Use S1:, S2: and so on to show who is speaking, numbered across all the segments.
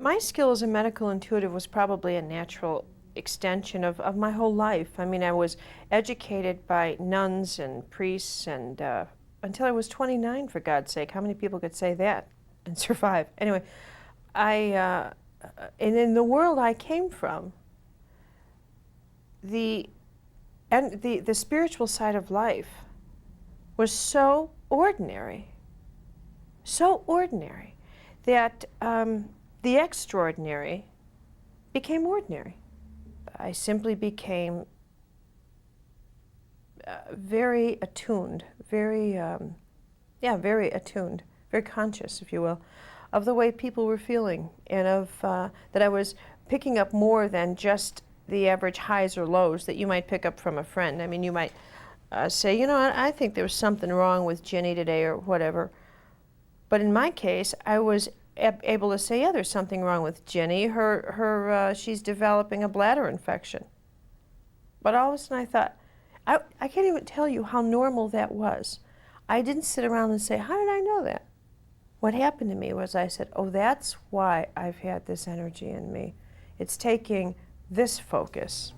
S1: My skill as a medical intuitive was probably a natural extension of my whole life. I mean, I was educated by nuns and priests and until I was 29, for God's sake. How many people could say that and survive? Anyway, and in the world I came from, the spiritual side of life was so ordinary that the extraordinary became ordinary. I simply became very attuned, very attuned, very conscious, if you will, of the way people were feeling, and of that I was picking up more than just the average highs or lows that you might pick up from a friend. I mean, you might say, you know, I think there was something wrong with Jenny today or whatever. But in my case, I was able to say, yeah, there's something wrong with Jenny. She's developing a bladder infection. But all of a sudden I thought, I can't even tell you how normal that was. I didn't sit around and say, how did I know that? What happened to me was I said, oh, that's why I've had this energy in me. It's taking this focus.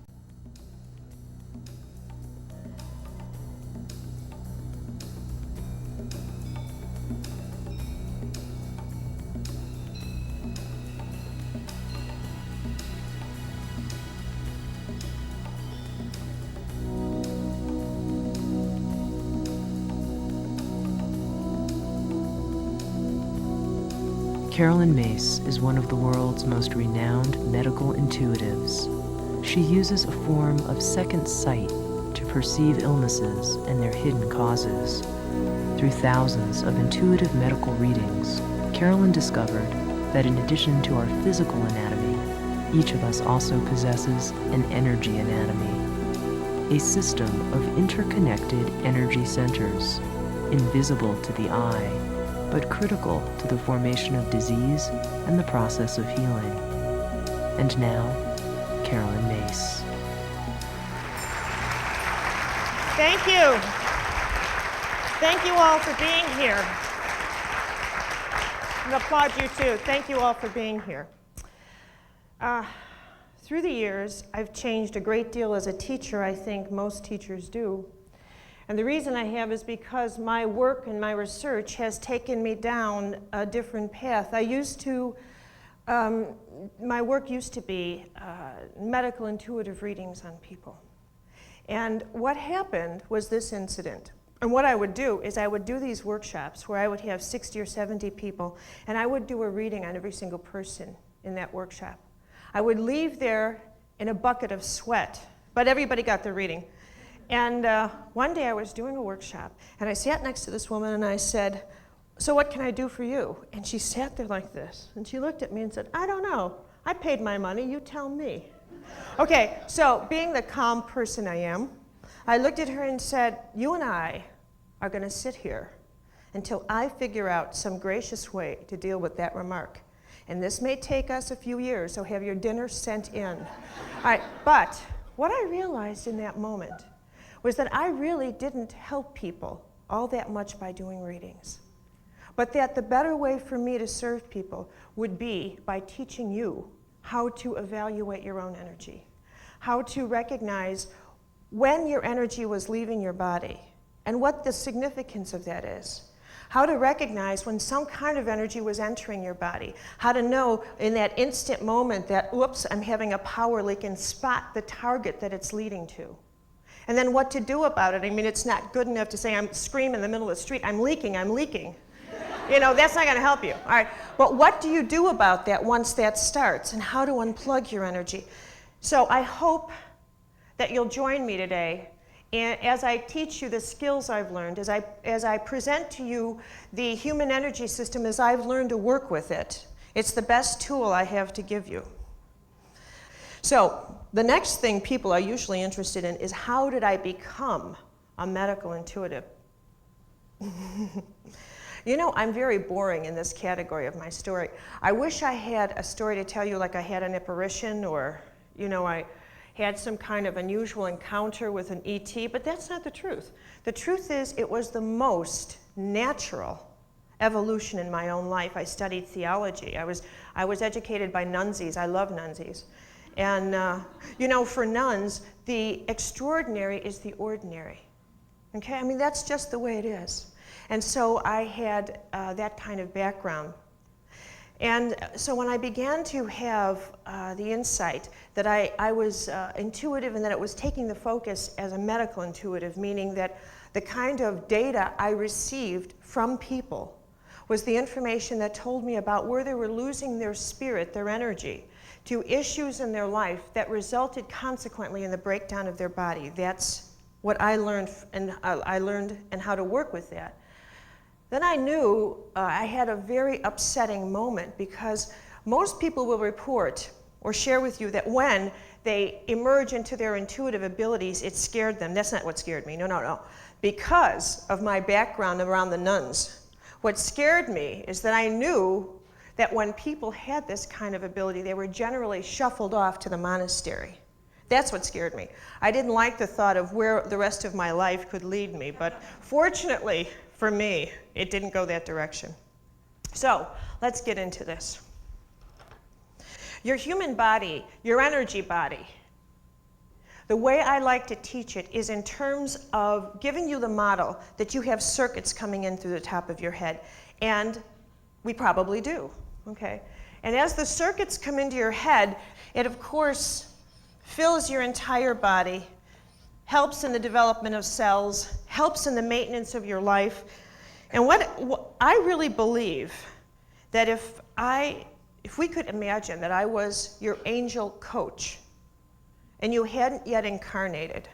S2: Carolyn Mace is one of the world's most renowned medical intuitives. She uses a form of second sight to perceive illnesses and their hidden causes. Through thousands of intuitive medical readings, Carolyn discovered that in addition to our physical anatomy, each of us also possesses an energy anatomy, a system of interconnected energy centers, invisible to the eye, but critical to the formation of disease and the process of healing. And now, Carolyn Mace.
S1: Thank you. Thank you all for being here. And applaud you too. Thank you all for being here. Through the years, I've changed a great deal as a teacher. I think most teachers do. And the reason I have is because my work and my research has taken me down a different path. My work used to be medical intuitive readings on people. And what happened was this incident. And what I would do is I would do these workshops where I would have 60 or 70 people, and I would do a reading on every single person in that workshop. I would leave there in a bucket of sweat, but everybody got their reading. And one day I was doing a workshop, and I sat next to this woman and I said, so what can I do for you? And she sat there like this, and she looked at me and said, I don't know. I paid my money, you tell me. Okay, so being the calm person I am, I looked at her and said, you and I are going to sit here until I figure out some gracious way to deal with that remark. And this may take us a few years, so have your dinner sent in. All right, but what I realized in that moment was that I really didn't help people all that much by doing readings, but that the better way for me to serve people would be by teaching you how to evaluate your own energy, how to recognize when your energy was leaving your body and what the significance of that is, how to recognize when some kind of energy was entering your body, how to know in that instant moment that, whoops, I'm having a power leak, and spot the target that it's leading to. And then what to do about it. I mean, it's not good enough to say, I'm screaming in the middle of the street, I'm leaking, I'm leaking. You know, that's not going to help you. All right, but what do you do about that once that starts, and how to unplug your energy? So I hope that you'll join me today and as I teach you the skills I've learned, as I present to you the human energy system as I've learned to work with it. It's the best tool I have to give you. So the next thing people are usually interested in is, how did I become a medical intuitive? You know, I'm very boring in this category of my story. I wish I had a story to tell you, like I had an apparition, or, you know, I had some kind of unusual encounter with an ET, but that's not the truth. The truth is, it was the most natural evolution in my own life. I studied theology. I was educated by nunsies. I love nunsies. And, you know, for nuns, the extraordinary is the ordinary. Okay? I mean, that's just the way it is. And so I had that kind of background. And so when I began to have the insight that I was intuitive and that it was taking the focus as a medical intuitive, meaning that the kind of data I received from people was the information that told me about where they were losing their spirit, their energy, to issues in their life that resulted consequently in the breakdown of their body. That's what I learned, and how to work with that. Then I knew I had a very upsetting moment, because most people will report or share with you that when they emerge into their intuitive abilities, it scared them. That's not what scared me. No. Because of my background around the nuns, what scared me is that I knew that when people had this kind of ability, they were generally shuffled off to the monastery. That's what scared me. I didn't like the thought of where the rest of my life could lead me, but fortunately for me, it didn't go that direction. So let's get into this. Your human body, your energy body, the way I like to teach it is in terms of giving you the model that you have circuits coming in through the top of your head. And we probably do, okay? And as the circuits come into your head, it of course fills your entire body, helps in the development of cells, helps in the maintenance of your life. And what I really believe that if we could imagine that I was your angel coach and you hadn't yet incarnated,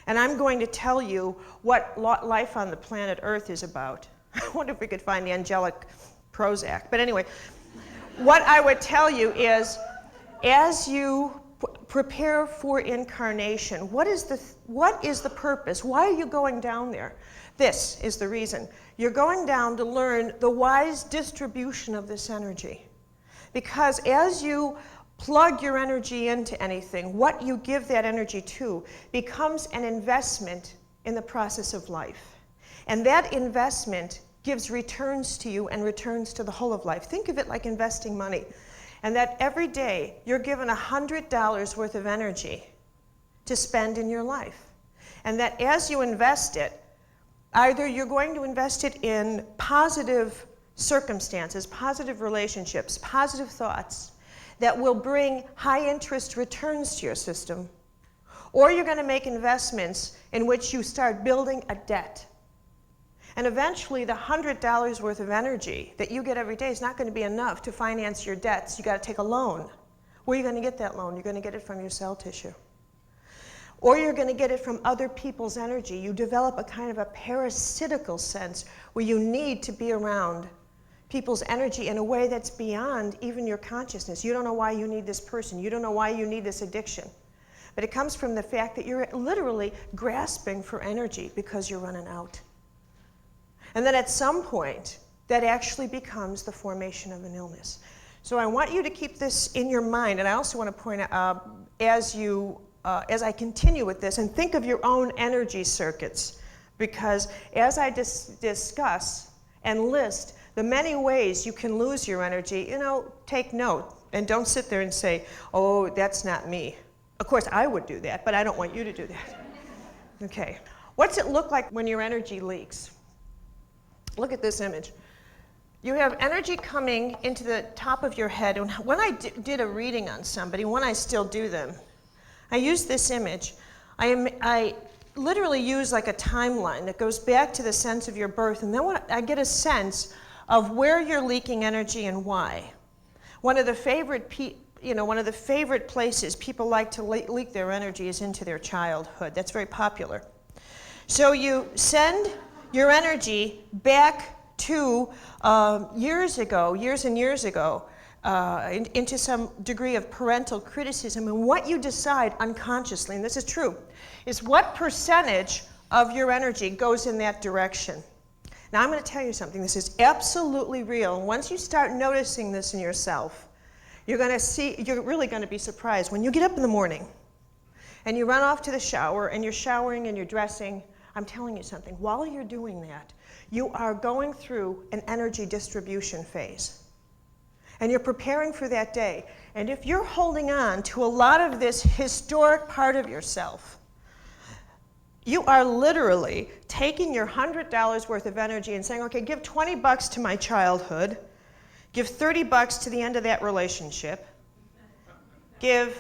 S1: and I'm going to tell you what life on the planet Earth is about. I wonder if we could find the angelic Prozac. But anyway, what I would tell you is, as you prepare for incarnation, what is the purpose? Why are you going down there? This is the reason. You're going down to learn the wise distribution of this energy. Because as you plug your energy into anything, what you give that energy to becomes an investment in the process of life. And that investment gives returns to you and returns to the whole of life. Think of it like investing money. And that every day you're given $100 worth of energy to spend in your life. And that as you invest it, either you're going to invest it in positive circumstances, positive relationships, positive thoughts that will bring high interest returns to your system, or you're going to make investments in which you start building a debt. And eventually the $100 worth of energy that you get every day is not going to be enough to finance your debts. You got to take a loan. Where are you going to get that loan? You're going to get it from your cell tissue. Or you're going to get it from other people's energy. You develop a kind of a parasitical sense where you need to be around people's energy in a way that's beyond even your consciousness. You don't know why you need this person. You don't know why you need this addiction. But it comes from the fact that you're literally grasping for energy because you're running out. And then at some point, that actually becomes the formation of an illness. So I want you to keep this in your mind. And I also want to point out, as I continue with this, and think of your own energy circuits. Because as I discuss and list the many ways you can lose your energy, take note. And don't sit there and say, oh, that's not me. Of course, I would do that, but I don't want you to do that. Okay. What's it look like when your energy leaks? Look at this image. You have energy coming into the top of your head. And when I did a reading on somebody, when I still do them, I use this image. I literally use like a timeline that goes back to the sense of your birth, and then I get a sense of where you're leaking energy and why. One of the favorite places people like to leak their energy is into their childhood. That's very popular. So you send your energy back to years and years ago, into some degree of parental criticism. And what you decide unconsciously, and this is true, is what percentage of your energy goes in that direction. Now I'm going to tell you something. This is absolutely real. And once you start noticing this in yourself, you're really going to be surprised. When you get up in the morning and you run off to the shower and you're showering and you're dressing, I'm telling you something. While you're doing that, you are going through an energy distribution phase. And you're preparing for that day. And if you're holding on to a lot of this historic part of yourself, you are literally taking your $100 worth of energy and saying, okay, give 20 bucks to my childhood, give 30 bucks to the end of that relationship, give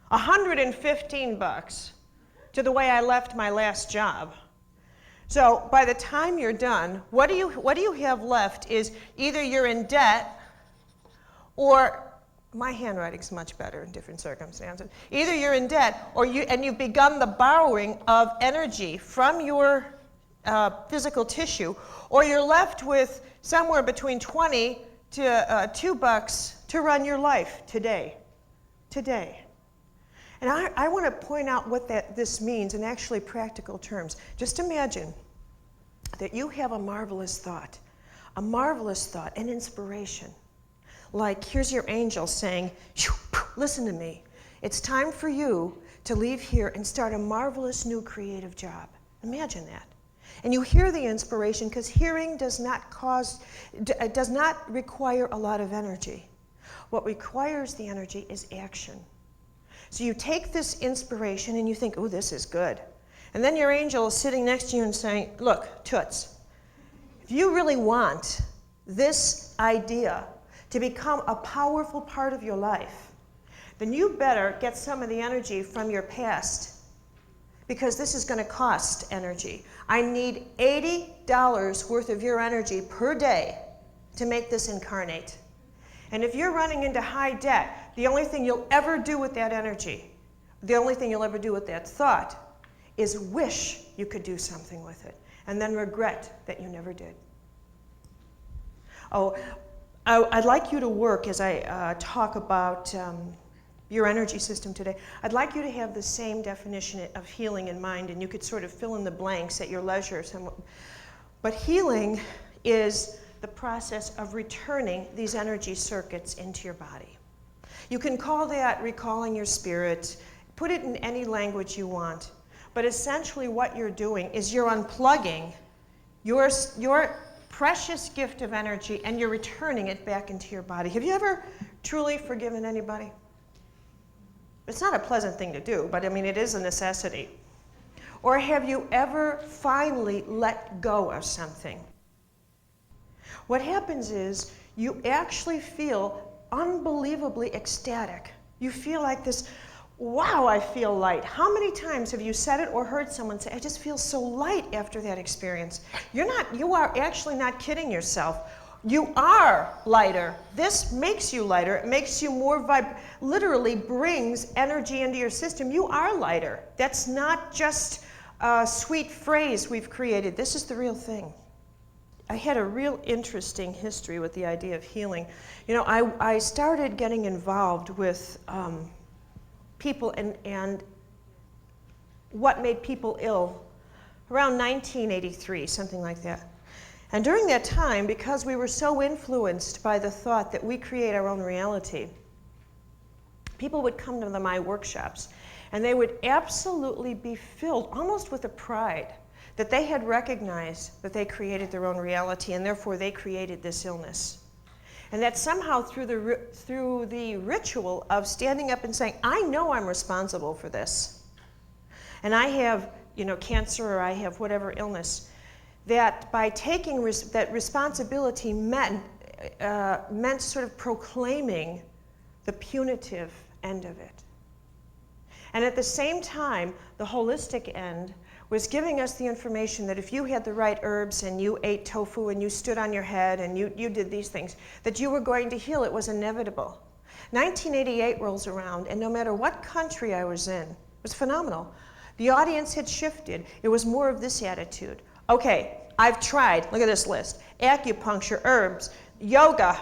S1: 115 bucks to the way I left my last job. So by the time you're done, what do you have left is either you're in debt, or my handwriting's much better in different circumstances. Either you're in debt, or you've begun the borrowing of energy from your physical tissue, or you're left with somewhere between 20 to $2 to run your life today. And I want to point out what this means in actually practical terms. Just imagine that you have a marvelous thought, an inspiration. Like, here's your angel saying, listen to me. It's time for you to leave here and start a marvelous new creative job. Imagine that. And you hear the inspiration because hearing does not require a lot of energy. What requires the energy is action. So you take this inspiration and you think, oh, this is good. And then your angel is sitting next to you and saying, look, Toots, if you really want this idea to become a powerful part of your life, then you better get some of the energy from your past, because this is going to cost energy. I need $80 worth of your energy per day to make this incarnate. And if you're running into high debt, the only thing you'll ever do with that energy, the only thing you'll ever do with that thought, is wish you could do something with it, and then regret that you never did. Oh, I'd like you to work, as I talk about your energy system today, I'd like you to have the same definition of healing in mind, and you could sort of fill in the blanks at your leisure. But healing is the process of returning these energy circuits into your body. You can call that recalling your spirit, put it in any language you want, but essentially what you're doing is you're unplugging your precious gift of energy, and you're returning it back into your body. Have you ever truly forgiven anybody? It's not a pleasant thing to do, but I mean, it is a necessity. Or have you ever finally let go of something? What happens is you actually feel unbelievably ecstatic. You feel like this, wow, I feel light. How many times have you said it or heard someone say, I just feel so light after that experience? You are actually not kidding yourself. You are lighter. This makes you lighter. It makes you more literally brings energy into your system. You are lighter. That's not just a sweet phrase we've created. This is the real thing. I had a real interesting history with the idea of healing. You know, I started getting involved with people and what made people ill around 1983, something like that. And during that time, because we were so influenced by the thought that we create our own reality, people would come to my workshops and they would absolutely be filled almost with a pride that they had recognized that they created their own reality and therefore they created this illness. And that somehow through the ritual of standing up and saying, I know I'm responsible for this, and I have, cancer, or I have whatever illness, that by taking that responsibility meant sort of proclaiming the punitive end of it. And at the same time, the holistic end was giving us the information that if you had the right herbs and you ate tofu and you stood on your head and you did these things, that you were going to heal. It was inevitable. 1988 rolls around, and no matter what country I was in, it was phenomenal. The audience had shifted. It was more of this attitude. Okay, I've tried, look at this list, acupuncture, herbs, yoga,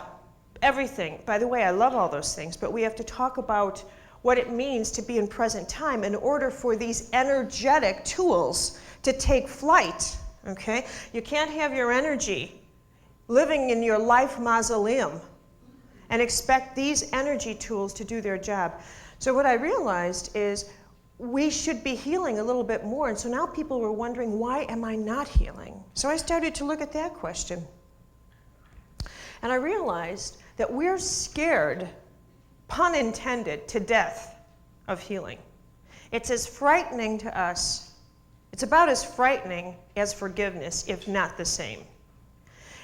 S1: everything. By the way, I love all those things, but we have to talk about what it means to be in present time in order for these energetic tools to take flight, okay? You can't have your energy living in your life mausoleum and expect these energy tools to do their job. So what I realized is we should be healing a little bit more. And so now people were wondering, why am I not healing? So I started to look at that question. And I realized that we're scared, pun intended, to death of healing. It's as frightening to us. It's about as frightening as forgiveness, if not the same.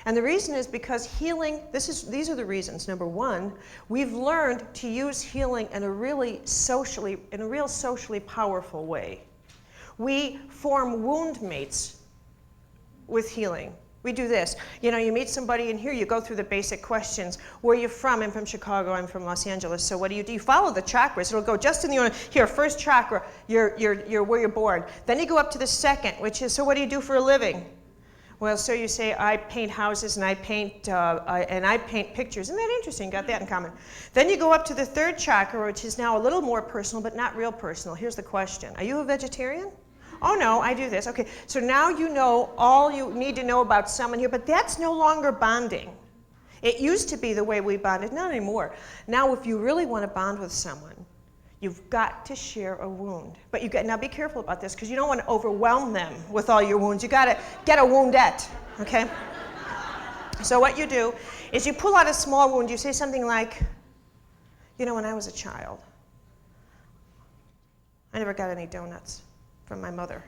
S1: And the reason is because healing, these are the reasons. Number one, we've learned to use healing in a real socially powerful way. We form wound mates with healing. We do this. You know, you meet somebody in here, you go through the basic questions. Where are you from? I'm from Chicago, I'm from Los Angeles. So what do? You follow the chakras. It'll go just in the order. Here, first chakra, you're where you're born. Then you go up to the second, which is, so what do you do for a living? Well, so you say, I paint houses and I paint pictures. Isn't that interesting? Got that in common. Then you go up to the third chakra, which is now a little more personal, but not real personal. Here's the question. Are you a vegetarian? Oh no, I do this. Okay, so now you know all you need to know about someone here, but that's no longer bonding. It used to be the way we bonded, not anymore. Now if you really want to bond with someone, you've got to share a wound. But now be careful about this, because you don't want to overwhelm them with all your wounds. You got to get a woundette, okay? So what you do is you pull out a small wound. You say something like, you know, when I was a child, I never got any donuts from my mother.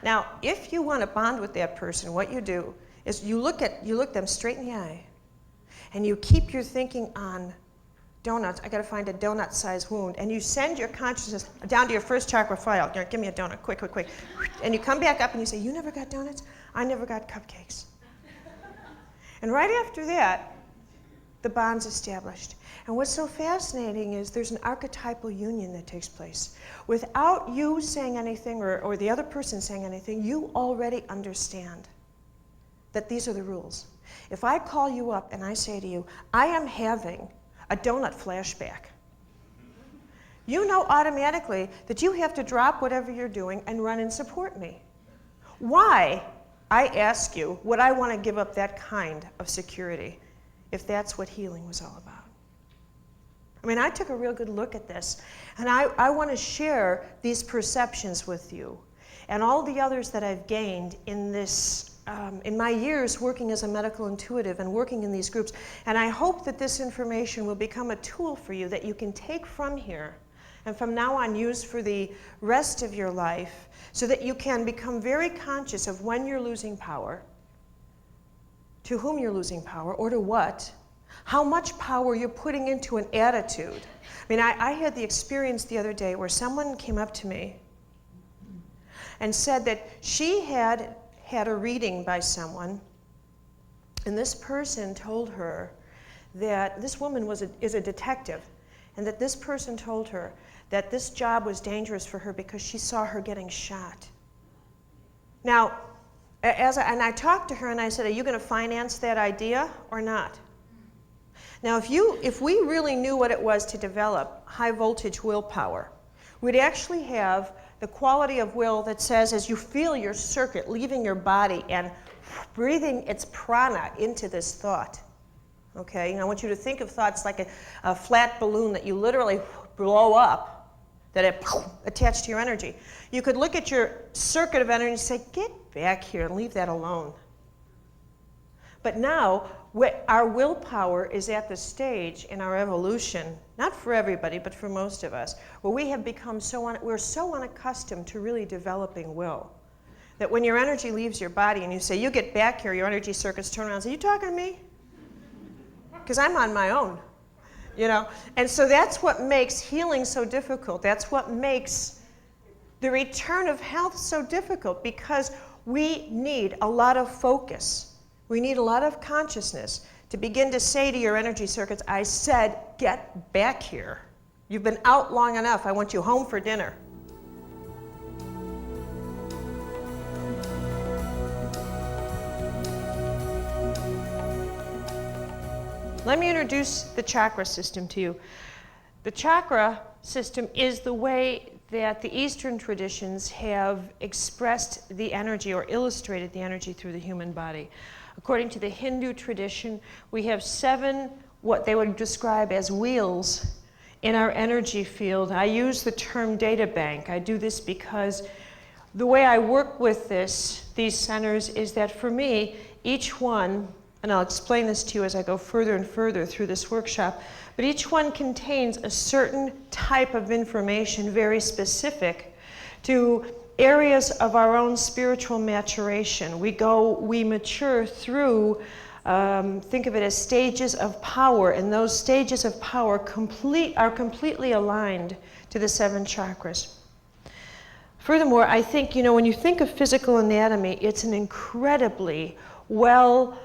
S1: Now, if you want to bond with that person, what you do is you look them straight in the eye, and you keep your thinking on donuts. I got to find a donut-sized wound, and you send your consciousness down to your first chakra file. Give me a donut, quick, quick, quick. And you come back up and you say, you never got donuts? I never got cupcakes. And right after that, the bond's established. And what's so fascinating is there's an archetypal union that takes place. Without you saying anything or the other person saying anything, you already understand that these are the rules. If I call you up and I say to you, I am having a donut flashback, you know automatically that you have to drop whatever you're doing and run and support me. Why, I ask you, would I want to give up that kind of security if that's what healing was all about? I mean, I took a real good look at this, and I want to share these perceptions with you and all the others that I've gained in this, in my years working as a medical intuitive and working in these groups. And I hope that this information will become a tool for you that you can take from here and from now on use for the rest of your life, so that you can become very conscious of when you're losing power, to whom you're losing power, or to what, how much power you're putting into an attitude. I mean, I had the experience the other day where someone came up to me and said that she had a reading by someone, and this person told her that this woman is a detective, and that this person told her that this job was dangerous for her because she saw her getting shot. Now, I talked to her and I said, are you going to finance that idea or not? Now, if we really knew what it was to develop high voltage willpower, we'd actually have the quality of will that says, as you feel your circuit leaving your body and breathing its prana into this thought, okay? And I want you to think of thoughts like a flat balloon that you literally blow up, that it attached to your energy. You could look at your circuit of energy and say, get back here and leave that alone. But now, our willpower is at the stage in our evolution, not for everybody, but for most of us, where we have become we're so unaccustomed to really developing will, that when your energy leaves your body and you say, you get back here, your energy circuits turn around and say, you talking to me? Because I'm on my own, you know? And so that's what makes healing so difficult. That's what makes the return of health so difficult, because we need a lot of focus. We need a lot of consciousness to begin to say to your energy circuits, I said, get back here. You've been out long enough. I want you home for dinner. Let me introduce the chakra system to you. The chakra system is the way that the Eastern traditions have expressed the energy or illustrated the energy through the human body. According to the Hindu tradition, we have 7, what they would describe as wheels in our energy field. I use the term data bank. I do this because the way I work with these centers is that for me, each one, and I'll explain this to you as I go further and further through this workshop, but each one contains a certain type of information, very specific to areas of our own spiritual maturation. We mature through, think of it as stages of power, and those stages of power are completely aligned to the 7 chakras. Furthermore, I think, when you think of physical anatomy, it's an incredibly well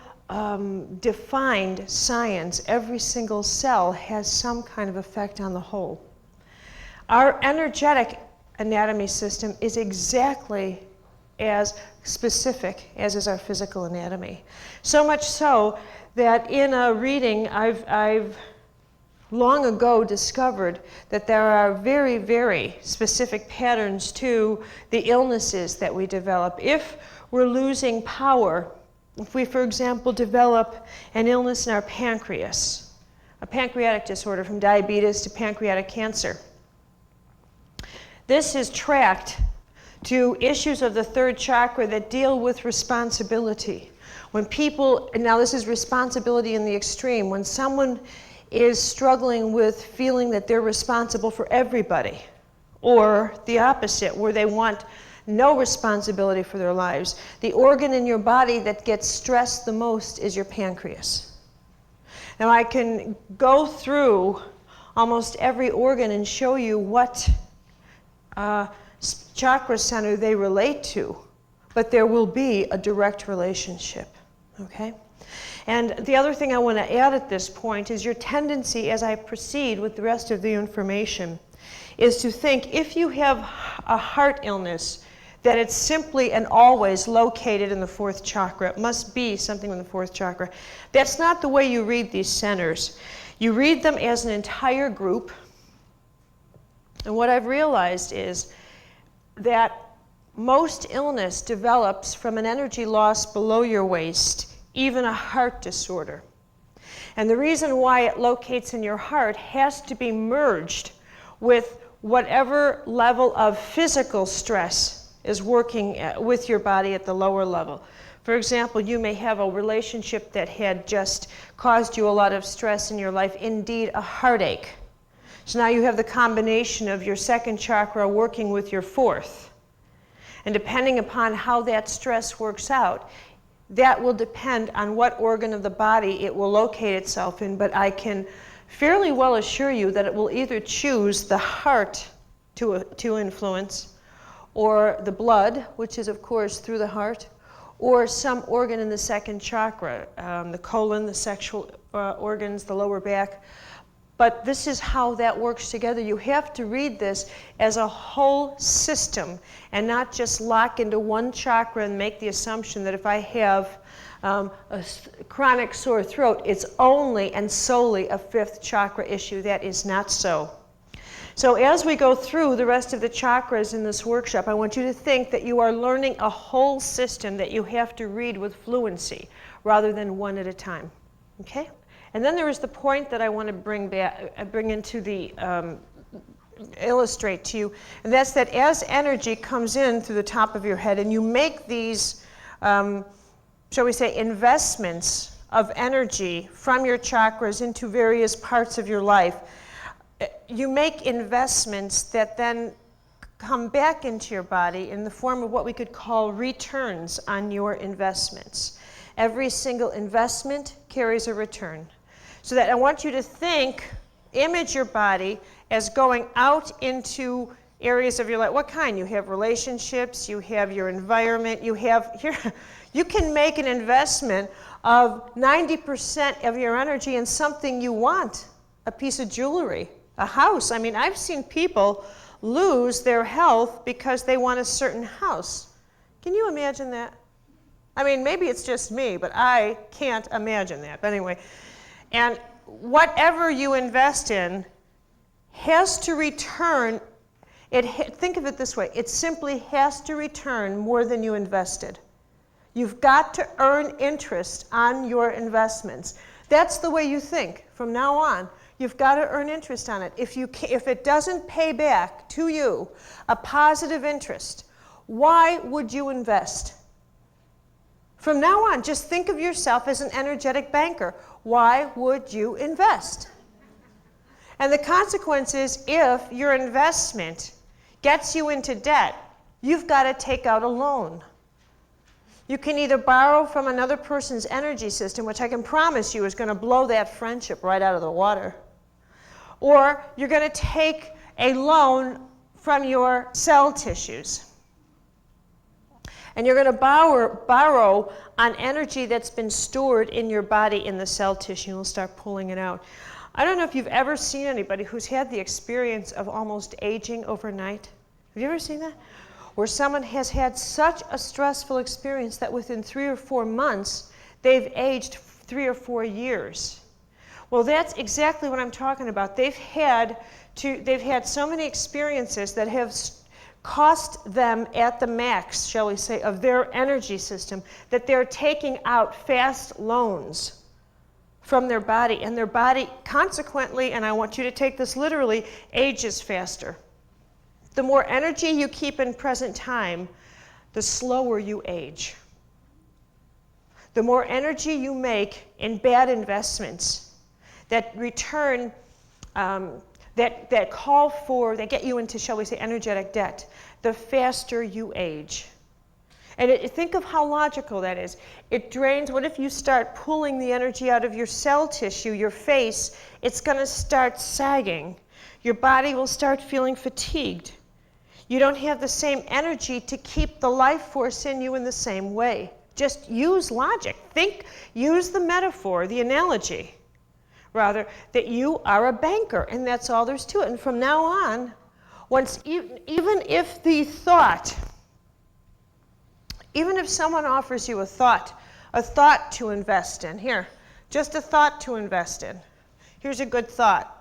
S1: defined science. Every single cell has some kind of effect on the whole. Our energetic anatomy system is exactly as specific as is our physical anatomy. So much so that in a reading, I've long ago discovered that there are very, very specific patterns to the illnesses that we develop. If we're losing power, if we, for example, develop an illness in our pancreas, a pancreatic disorder from diabetes to pancreatic cancer, this is tracked to issues of the 3rd chakra that deal with responsibility. When people, and now this is responsibility in the extreme, when someone is struggling with feeling that they're responsible for everybody, or the opposite, where they want no responsibility for their lives, the organ in your body that gets stressed the most is your pancreas. Now I can go through almost every organ and show you what chakra center they relate to, but there will be a direct relationship, okay? And the other thing I want to add at this point is your tendency, as I proceed with the rest of the information, is to think if you have a heart illness, that it's simply and always located in the 4th chakra. It must be something in the 4th chakra. That's not the way you read these centers. You read them as an entire group. And what I've realized is that most illness develops from an energy loss below your waist, even a heart disorder. And the reason why it locates in your heart has to be merged with whatever level of physical stress is working with your body at the lower level. For example, you may have a relationship that had just caused you a lot of stress in your life, indeed a heartache. So now you have the combination of your 2nd chakra working with your 4th. And depending upon how that stress works out, that will depend on what organ of the body it will locate itself in, but I can fairly well assure you that it will either choose the heart to influence, or the blood, which is of course through the heart, or some organ in the 2nd chakra, the colon, the sexual organs, the lower back. But this is how that works together. You have to read this as a whole system and not just lock into one chakra and make the assumption that if I have a chronic sore throat, it's only and solely a 5th chakra issue. That is not so. So as we go through the rest of the chakras in this workshop, I want you to think that you are learning a whole system that you have to read with fluency rather than one at a time. Okay? And then there is the point that I want to bring into the illustrate to you, and that's that as energy comes in through the top of your head and you make these, shall we say, investments of energy from your chakras into various parts of your life, you make investments that then come back into your body in the form of what we could call returns on your investments. Every single investment carries a return. So that I want you to think, image your body as going out into areas of your life. What kind? You have relationships, you have your environment, you can make an investment of 90% of your energy in something you want, a piece of jewelry, a house. I mean, I've seen people lose their health because they want a certain house. Can you imagine that? I mean, maybe it's just me, but I can't imagine that. But anyway, and whatever you invest in has to return. Think of it this way. It simply has to return more than you invested. You've got to earn interest on your investments. That's the way you think from now on. You've got to earn interest on it. If it doesn't pay back to you a positive interest, why would you invest? From now on, just think of yourself as an energetic banker. Why would you invest? And the consequence is, if your investment gets you into debt, you've got to take out a loan. You can either borrow from another person's energy system, which I can promise you is going to blow that friendship right out of the water, or you're going to take a loan from your cell tissues. And you're going to borrow on energy that's been stored in your body in the cell tissue, and you'll start pulling it out. I don't know if you've ever seen anybody who's had the experience of almost aging overnight. Have you ever seen that? Where someone has had such a stressful experience that within 3 or 4 months, they've aged 3 or 4 years. Well, that's exactly what I'm talking about. They've had so many experiences that have cost them at the max, shall we say, of their energy system, that they're taking out fast loans from their body, and their body consequently, and I want you to take this literally, ages faster. The more energy you keep in present time, the slower you age. The more energy you make in bad investments that return, that get you into, shall we say, energetic debt, the faster you age. And think of how logical that is. It drains. What if you start pulling the energy out of your cell tissue, your face? It's going to start sagging. Your body will start feeling fatigued. You don't have the same energy to keep the life force in you in the same way. Just use logic. Use the metaphor, the analogy, rather, that you are a banker, and that's all there's to it. And from now on, even if someone offers you a thought to invest in, here, just a thought to invest in. Here's a good thought.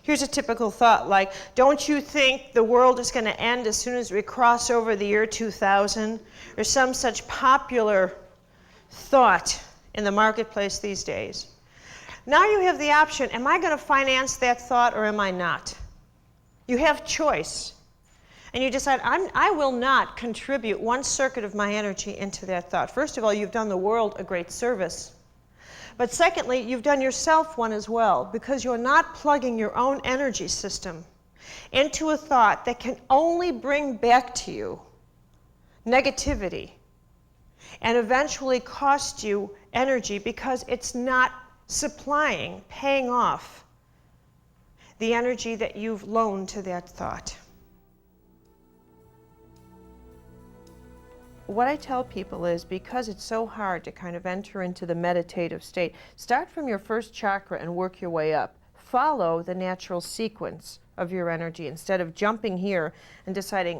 S1: Here's a typical thought, like, don't you think the world is going to end as soon as we cross over the year 2000? Or some such popular thought in the marketplace these days. Now you have the option, am I going to finance that thought or am I not? You have choice. And you decide, I will not contribute 1 circuit of my energy into that thought. First of all, you've done the world a great service. But secondly, you've done yourself one as well, because you're not plugging your own energy system into a thought that can only bring back to you negativity and eventually cost you energy because it's not paying off the energy that you've loaned to that thought. What I tell people is, because it's so hard to kind of enter into the meditative state, start from your first chakra and work your way up. Follow the natural sequence of your energy instead of jumping here and deciding,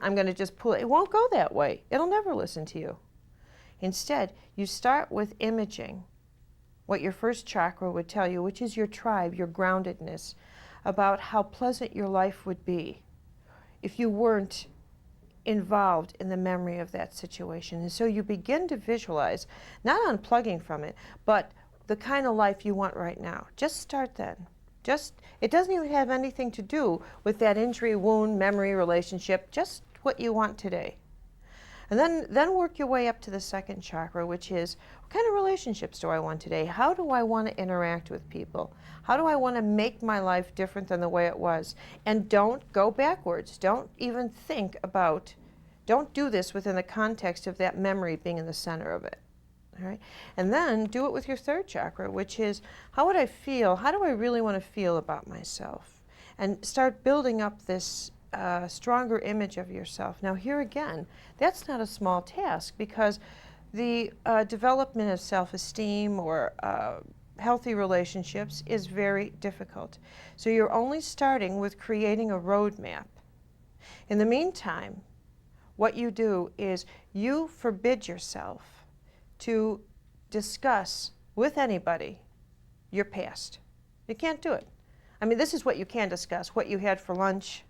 S1: I'm going to just pull it. It won't go that way. It'll never listen to you. Instead, you start with imaging what your first chakra would tell you, which is your tribe, your groundedness, about how pleasant your life would be if you weren't involved in the memory of that situation. And so you begin to visualize, not unplugging from it, but the kind of life you want right now. Just start then. It doesn't even have anything to do with that injury, wound, memory, relationship, just what you want today. And then work your way up to the second chakra, which is, what kind of relationships do I want today? How do I want to interact with people? How do I want to make my life different than the way it was? And don't go backwards. Don't even don't do this within the context of that memory being in the center of it. All right? And then do it with your third chakra, which is, how would I feel? How do I really want to feel about myself? And start building up this stronger image of yourself. Now here again, that's not a small task, because the development of self-esteem or healthy relationships is very difficult. So you're only starting with creating a roadmap. In the meantime, what you do is you forbid yourself to discuss with anybody your past. You can't do it. I mean, this is what you can discuss, what you had for lunch.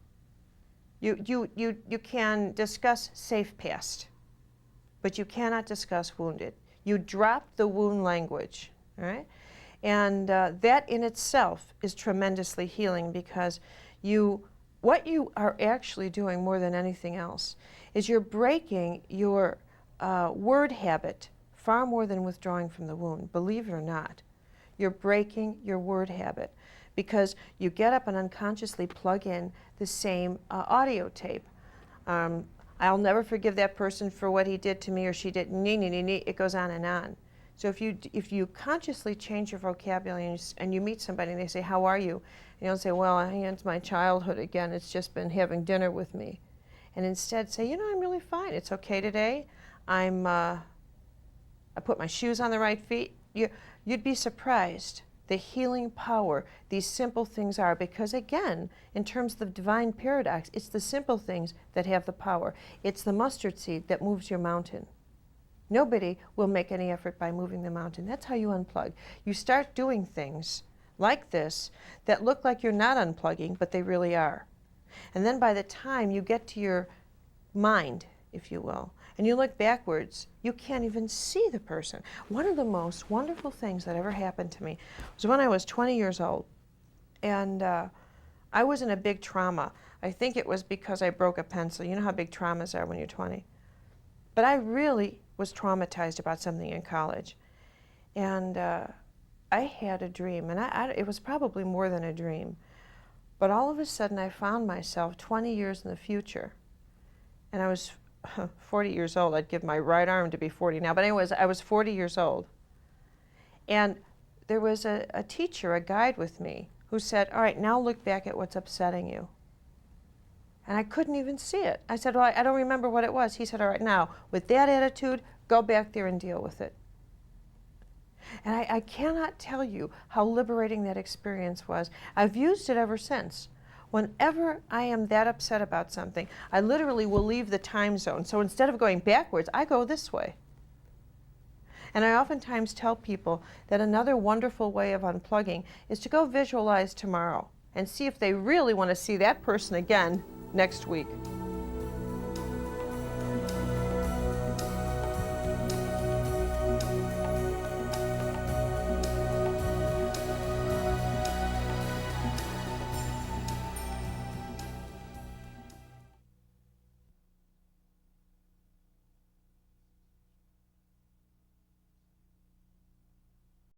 S1: You can discuss safe past, but you cannot discuss wounded. You drop the wound language, all right? And that in itself is tremendously healing, because what you are actually doing more than anything else is you're breaking your word habit far more than withdrawing from the wound, believe it or not. You're breaking your word habit because you get up and unconsciously plug in the same audio tape. I'll never forgive that person for what he did to me, or she did, it goes on and on. So if you consciously change your vocabulary and you meet somebody and they say, how are you? And you don't say, well, it's my childhood again, it's just been having dinner with me. And instead say, I'm really fine, it's okay today. I put my shoes on the right feet. You'd be surprised the healing power these simple things are, because again, in terms of the divine paradox, it's the simple things that have the power. It's the mustard seed that moves your mountain. Nobody will make any effort by moving the mountain. That's how you unplug. You start doing things like this that look like you're not unplugging, but they really are. And then by the time you get to your mind, if you will, and you look backwards, you can't even see the person. One of the most wonderful things that ever happened to me was when I was 20 years old. And I was in a big trauma. I think it was because I broke a pencil. You know how big traumas are when you're 20. But I really was traumatized about something in college. And I had a dream, and it was probably more than a dream. But all of a sudden I found myself 20 years in the future. And I was 40 years old. I'd give my right arm to be 40 now. But anyways, I was 40 years old. And there was a teacher, a guide with me, who said, all right, now look back at what's upsetting you. And I couldn't even see it. I said, well, I don't remember what it was. He said, all right, now, with that attitude, go back there and deal with it. And I cannot tell you how liberating that experience was. I've used it ever since. Whenever I am that upset about something, I literally will leave the time zone. So instead of going backwards, I go this way. And I oftentimes tell people that another wonderful way of unplugging is to go visualize tomorrow and see if they really want to see that person again next week.